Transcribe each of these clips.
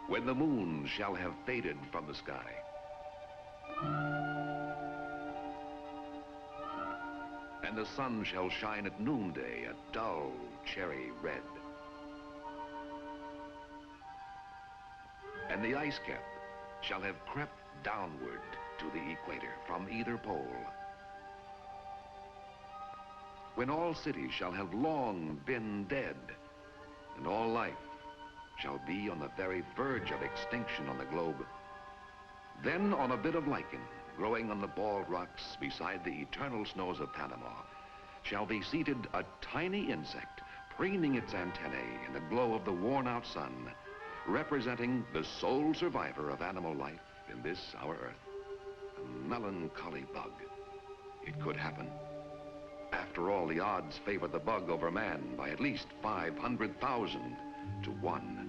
when the moon shall have faded from the sky. And the sun shall shine at noonday, a dull cherry red. And the ice cap shall have crept downward to the equator from either pole. When all cities shall have long been dead, and all life shall be on the very verge of extinction on the globe, then on a bit of lichen growing on the bald rocks beside the eternal snows of Panama shall be seated a tiny insect, preening its antennae in the glow of the worn-out sun, representing the sole survivor of animal life in this, our Earth. A melancholy bug. It could happen. After all, the odds favor the bug over man by at least 500,000 to 1.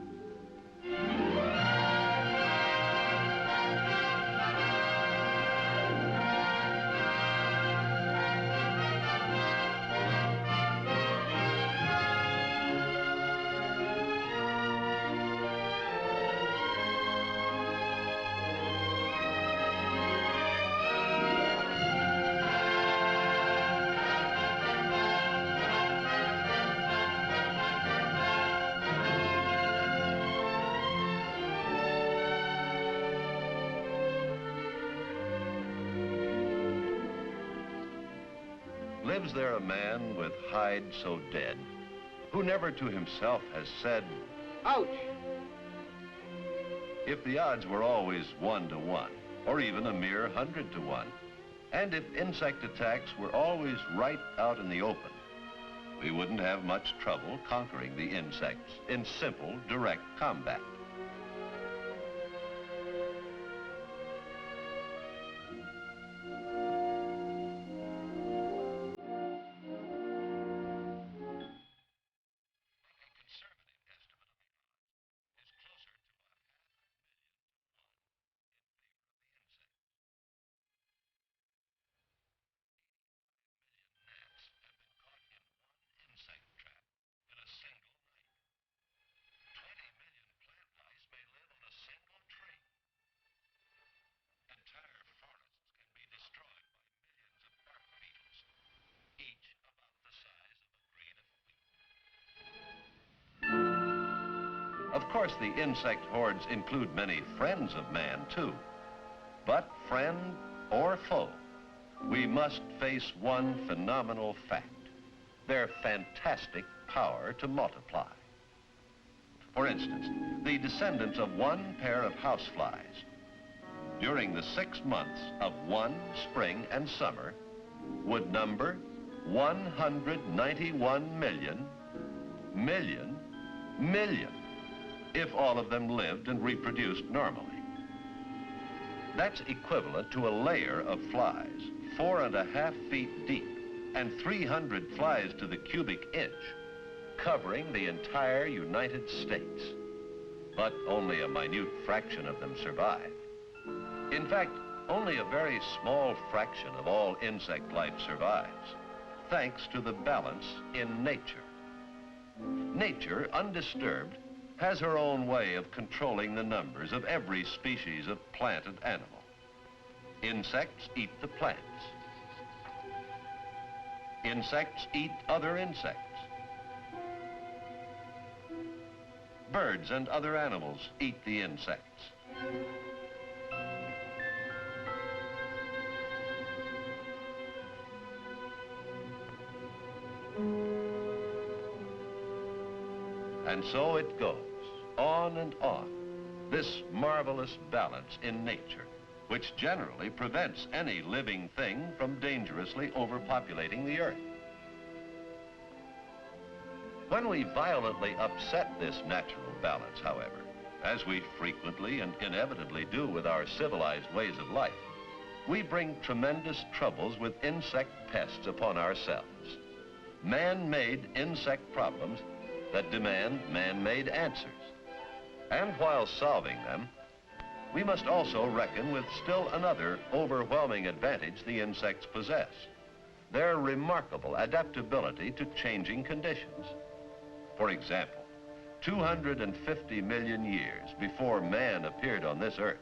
Lives there a man with hide so dead, who never to himself has said, "Ouch"? If the odds were always 1 to 1, or even a mere 100 to 1, and if insect attacks were always right out in the open, we wouldn't have much trouble conquering the insects in simple, direct combat. Of course, the insect hordes include many friends of man, too. But friend or foe, we must face one phenomenal fact: their fantastic power to multiply. For instance, the descendants of one pair of houseflies, during the 6 months of one spring and summer, would number 191 million, if all of them lived and reproduced normally. That's equivalent to a layer of flies 4.5 feet deep and 300 flies to the cubic inch, covering the entire United States. But only a minute fraction of them survive. In fact, only a very small fraction of all insect life survives, thanks to the balance in nature. Nature, undisturbed, has her own way of controlling the numbers of every species of plant and animal. Insects eat the plants. Insects eat other insects. Birds and other animals eat the insects. And so it goes, on and on, this marvelous balance in nature, which generally prevents any living thing from dangerously overpopulating the earth. When we violently upset this natural balance, however, as we frequently and inevitably do with our civilized ways of life, we bring tremendous troubles with insect pests upon ourselves. Man-made insect problems that demand man-made answers. And while solving them, we must also reckon with still another overwhelming advantage the insects possess: their remarkable adaptability to changing conditions. For example, 250 million years before man appeared on this earth,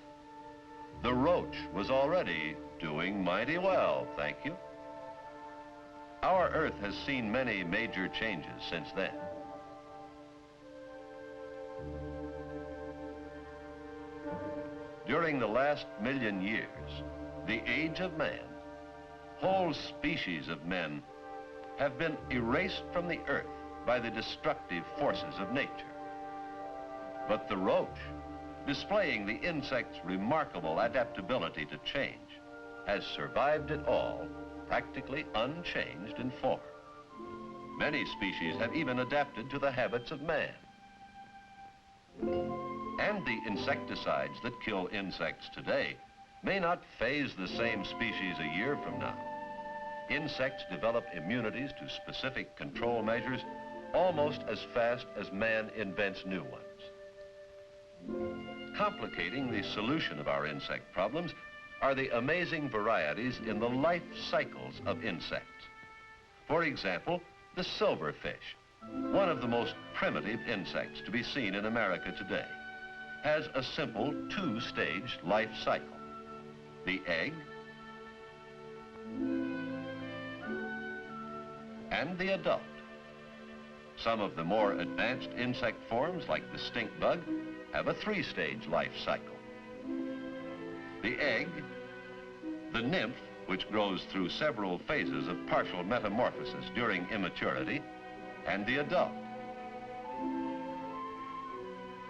the roach was already doing mighty well, thank you. Our earth has seen many major changes since then. During the last million years, the age of man, whole species of men have been erased from the earth by the destructive forces of nature. But the roach, displaying the insect's remarkable adaptability to change, has survived it all, practically unchanged in form. Many species have even adapted to the habits of man. And the insecticides that kill insects today may not phase the same species a year from now. Insects develop immunities to specific control measures almost as fast as man invents new ones. Complicating the solution of our insect problems are the amazing varieties in the life cycles of insects. For example, the silverfish, one of the most primitive insects to be seen in America today, has a simple two-stage life cycle. The egg and the adult. Some of the more advanced insect forms, like the stink bug, have a three-stage life cycle. The egg, the nymph, which grows through several phases of partial metamorphosis during immaturity, and the adult.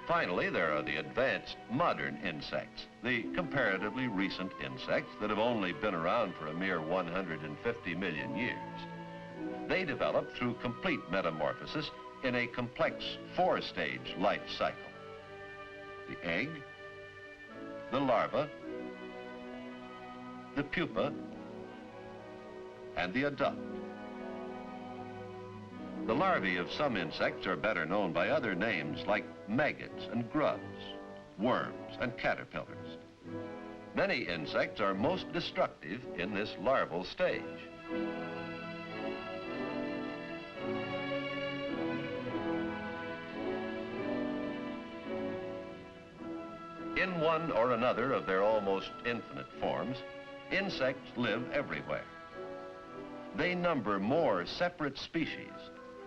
Finally, there are the advanced modern insects, the comparatively recent insects that have only been around for a mere 150 million years. They develop through complete metamorphosis in a complex four-stage life cycle. The egg, the larva, the pupa, and the adult. The larvae of some insects are better known by other names like maggots and grubs, worms and caterpillars. Many insects are most destructive in this larval stage. In one or another of their almost infinite forms, insects live everywhere. They number more separate species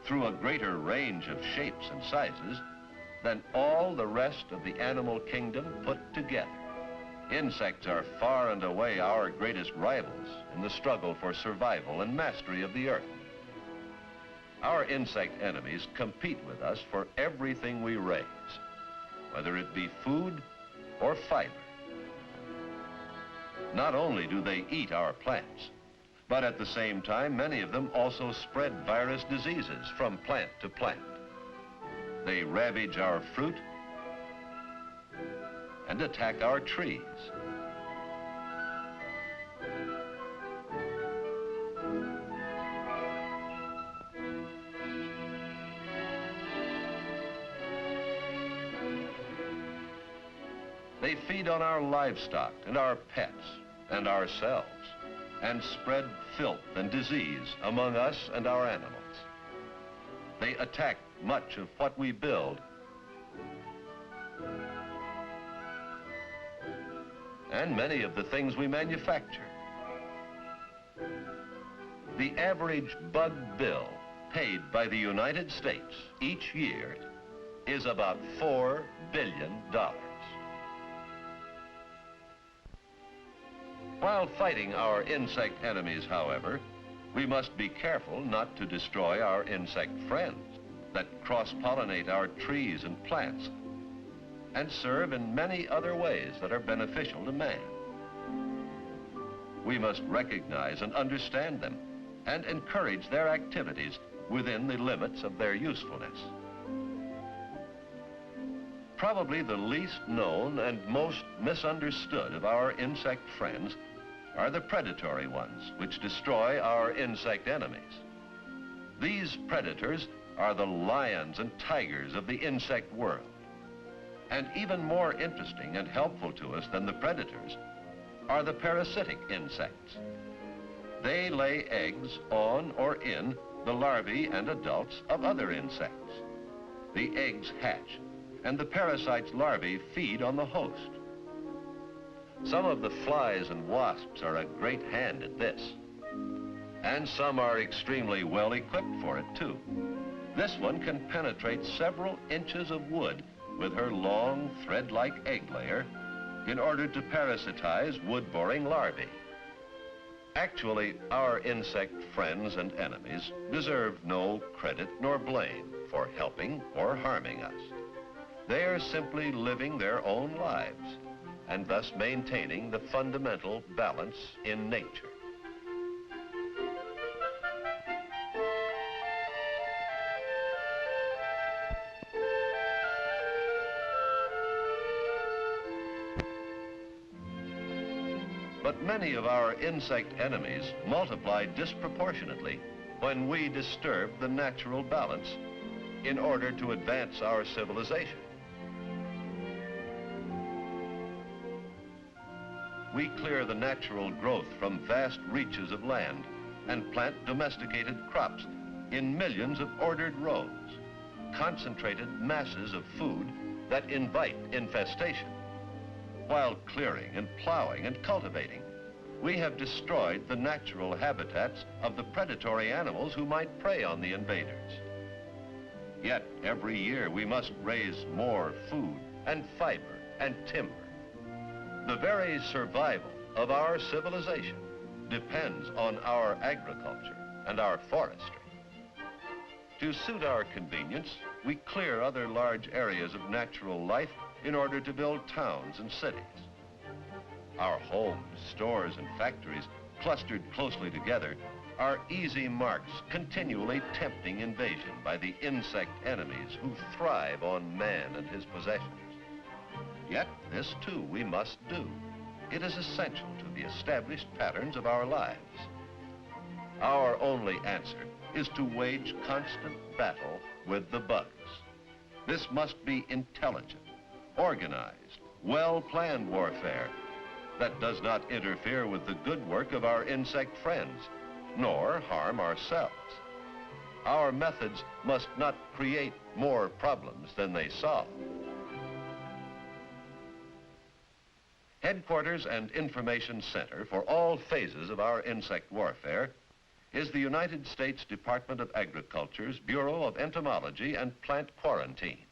through a greater range of shapes and sizes than all the rest of the animal kingdom put together. Insects are far and away our greatest rivals in the struggle for survival and mastery of the earth. Our insect enemies compete with us for everything we raise, whether it be food or fiber. Not only do they eat our plants, but at the same time, many of them also spread virus diseases from plant to plant. They ravage our fruit and attack our trees. They feed on our livestock and our pets and ourselves, and spread filth and disease among us and our animals. They attack much of what we build and many of the things we manufacture. The average bug bill paid by the United States each year is about $4 billion. While fighting our insect enemies, however, we must be careful not to destroy our insect friends that cross-pollinate our trees and plants and serve in many other ways that are beneficial to man. We must recognize and understand them and encourage their activities within the limits of their usefulness. Probably the least known and most misunderstood of our insect friends are the predatory ones, which destroy our insect enemies. These predators are the lions and tigers of the insect world. And even more interesting and helpful to us than the predators are the parasitic insects. They lay eggs on or in the larvae and adults of other insects. the eggs hatch, and the parasite's larvae feed on the host. Some of the flies and wasps are a great hand at this, and some are extremely well equipped for it too. This one can penetrate several inches of wood with her long thread-like egg layer in order to parasitize wood-boring larvae. Actually, our insect friends and enemies deserve no credit nor blame for helping or harming us. They are simply living their own lives and thus maintaining the fundamental balance in nature. But many of our insect enemies multiply disproportionately when we disturb the natural balance in order to advance our civilization. We clear the natural growth from vast reaches of land and plant domesticated crops in millions of ordered rows, concentrated masses of food that invite infestation. While clearing and plowing and cultivating, we have destroyed the natural habitats of the predatory animals who might prey on the invaders. Yet every year we must raise more food and fiber and timber. The very survival of our civilization depends on our agriculture and our forestry. To suit our convenience, we clear other large areas of natural life in order to build towns and cities. Our homes, stores, and factories, clustered closely together, are easy marks continually tempting invasion by the insect enemies who thrive on man and his possessions. Yet this too we must do. It is essential to the established patterns of our lives. Our only answer is to wage constant battle with the bugs. This must be intelligent, organized, well-planned warfare that does not interfere with the good work of our insect friends, nor harm ourselves. Our methods must not create more problems than they solve. Headquarters and information center for all phases of our insect warfare is the United States Department of Agriculture's Bureau of Entomology and Plant Quarantine.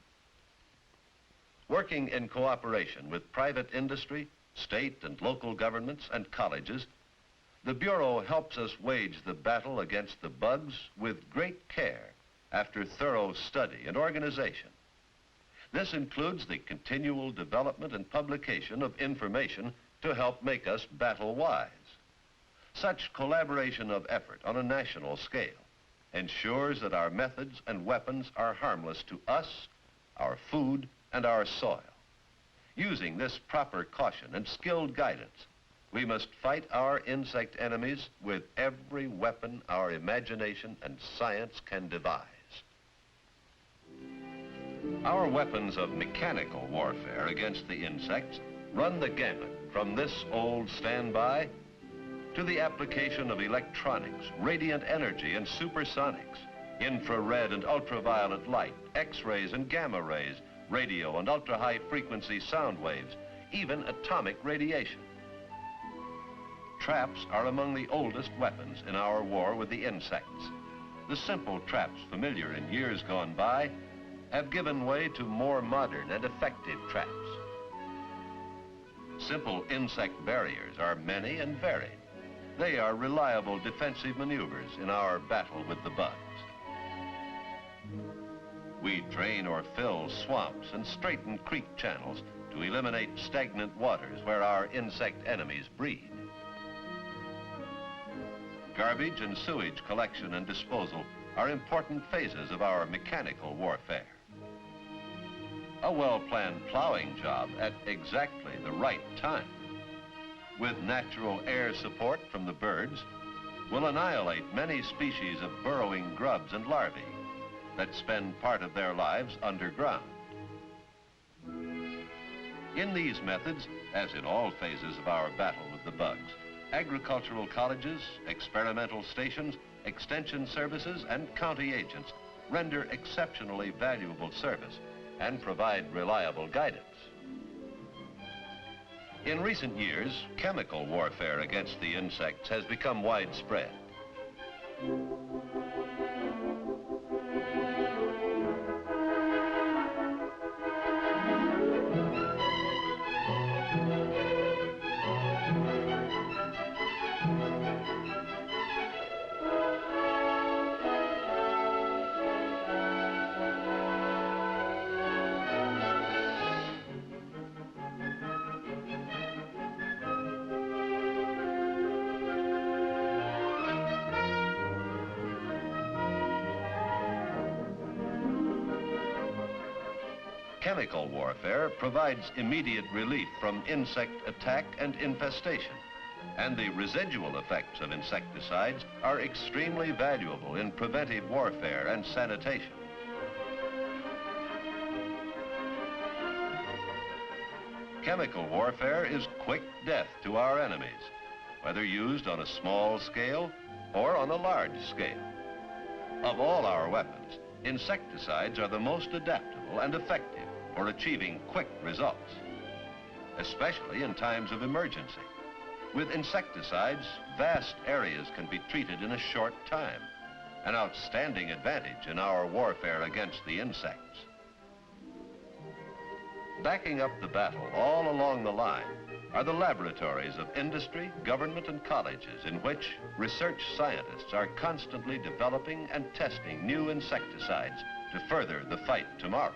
Working in cooperation with private industry, state and local governments and colleges, the Bureau helps us wage the battle against the bugs with great care after thorough study and organization. This includes the continual development and publication of information to help make us battle-wise. Such collaboration of effort on a national scale ensures that our methods and weapons are harmless to us, our food, and our soil. Using this proper caution and skilled guidance, we must fight our insect enemies with every weapon our imagination and science can devise. Our weapons of mechanical warfare against the insects run the gamut from this old standby to the application of electronics, radiant energy, and supersonics, infrared and ultraviolet light, X-rays and gamma rays, radio and ultra-high frequency sound waves, even atomic radiation. Traps are among the oldest weapons in our war with the insects. The simple traps familiar in years gone by have given way to more modern and effective traps. Simple insect barriers are many and varied. They are reliable defensive maneuvers in our battle with the bugs. We drain or fill swamps and straighten creek channels to eliminate stagnant waters where our insect enemies breed. Garbage and sewage collection and disposal are important phases of our mechanical warfare. A well-planned plowing job at exactly the right time, with natural air support from the birds, will annihilate many species of burrowing grubs and larvae that spend part of their lives underground. In these methods, as in all phases of our battle with the bugs, agricultural colleges, experimental stations, extension services, and county agents render exceptionally valuable service and provide reliable guidance. In recent years, chemical warfare against the insects has become widespread. Chemical warfare provides immediate relief from insect attack and infestation, and the residual effects of insecticides are extremely valuable in preventive warfare and sanitation. Chemical warfare is quick death to our enemies, whether used on a small scale or on a large scale. Of all our weapons, insecticides are the most adaptable and effective for achieving quick results, especially in times of emergency. With insecticides, vast areas can be treated in a short time, an outstanding advantage in our warfare against the insects. Backing up the battle all along the line are the laboratories of industry, government, and colleges in which research scientists are constantly developing and testing new insecticides to further the fight tomorrow.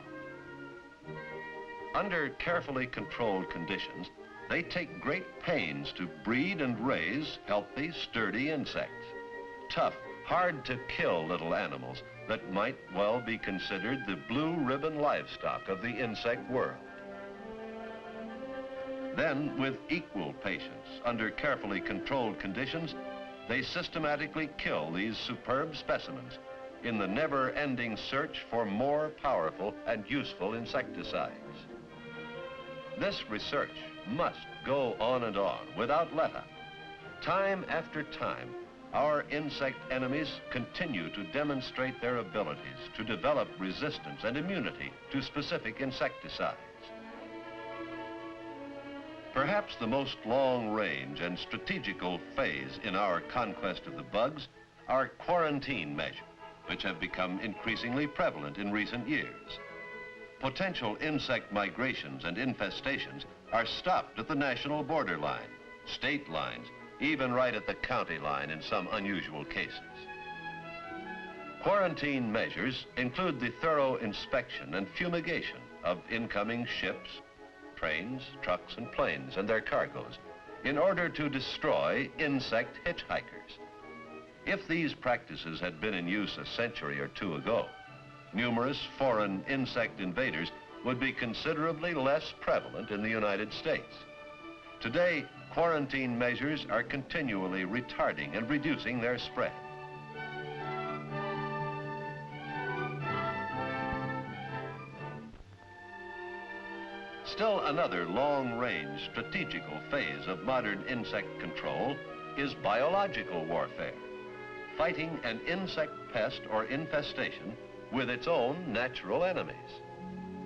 Under carefully controlled conditions, they take great pains to breed and raise healthy, sturdy insects. Tough, hard-to-kill little animals that might well be considered the blue ribbon livestock of the insect world. Then, with equal patience, under carefully controlled conditions, they systematically kill these superb specimens in the never-ending search for more powerful and useful insecticides. This research must go on and on without let-up. Time after time, our insect enemies continue to demonstrate their abilities to develop resistance and immunity to specific insecticides. Perhaps the most long-range and strategical phase in our conquest of the bugs are quarantine measures, which have become increasingly prevalent in recent years. Potential insect migrations and infestations are stopped at the national borderline, state lines, even right at the county line in some unusual cases. Quarantine measures include the thorough inspection and fumigation of incoming ships, trains, trucks, and planes and their cargoes in order to destroy insect hitchhikers. If these practices had been in use a century or two ago, numerous foreign insect invaders would be considerably less prevalent in the United States. Today, quarantine measures are continually retarding and reducing their spread. Still another long-range strategical phase of modern insect control is biological warfare, fighting an insect pest or infestation with its own natural enemies.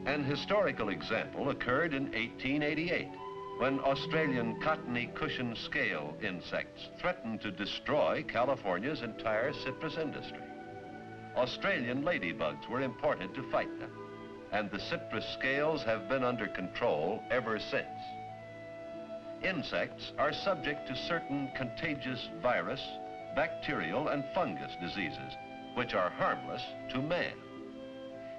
An historical example occurred in 1888 when Australian cottony cushion scale insects threatened to destroy California's entire citrus industry. Australian ladybugs were imported to fight them, and the citrus scales have been under control ever since. Insects are subject to certain contagious virus, bacterial, and fungus diseases, which are harmless to man.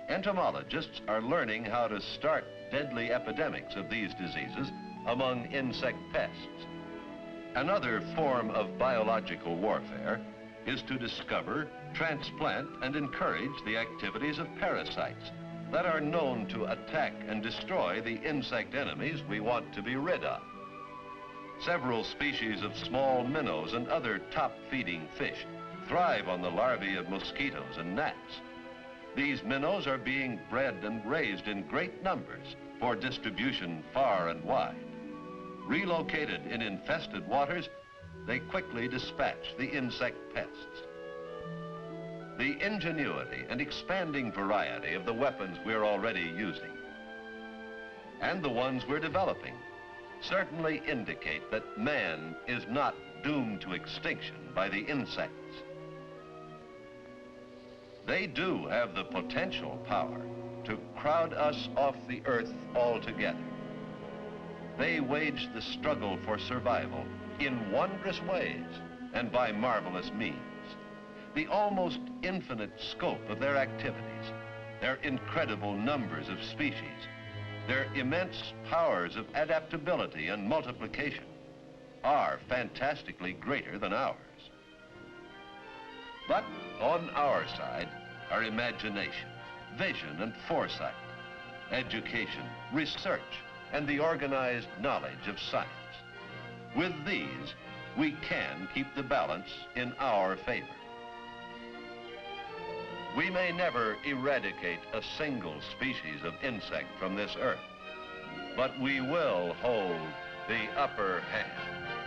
Entomologists are learning how to start deadly epidemics of these diseases among insect pests. Another form of biological warfare is to discover, transplant, and encourage the activities of parasites that are known to attack and destroy the insect enemies we want to be rid of. Several species of small minnows and other top-feeding fish thrive on the larvae of mosquitoes and gnats. These minnows are being bred and raised in great numbers for distribution far and wide. Relocated in infested waters, they quickly dispatch the insect pests. The the ingenuity and expanding variety of the weapons we're already using and the ones we're developing certainly indicate that man is not doomed to extinction by the insects. They do have the potential power to crowd us off the earth altogether. They wage the struggle for survival in wondrous ways and by marvelous means. The almost infinite scope of their activities, their incredible numbers of species, their immense powers of adaptability and multiplication are fantastically greater than ours. But on our side are imagination, vision and foresight, education, research, and the organized knowledge of science. With these, we can keep the balance in our favor. We may never eradicate a single species of insect from this earth, but we will hold the upper hand.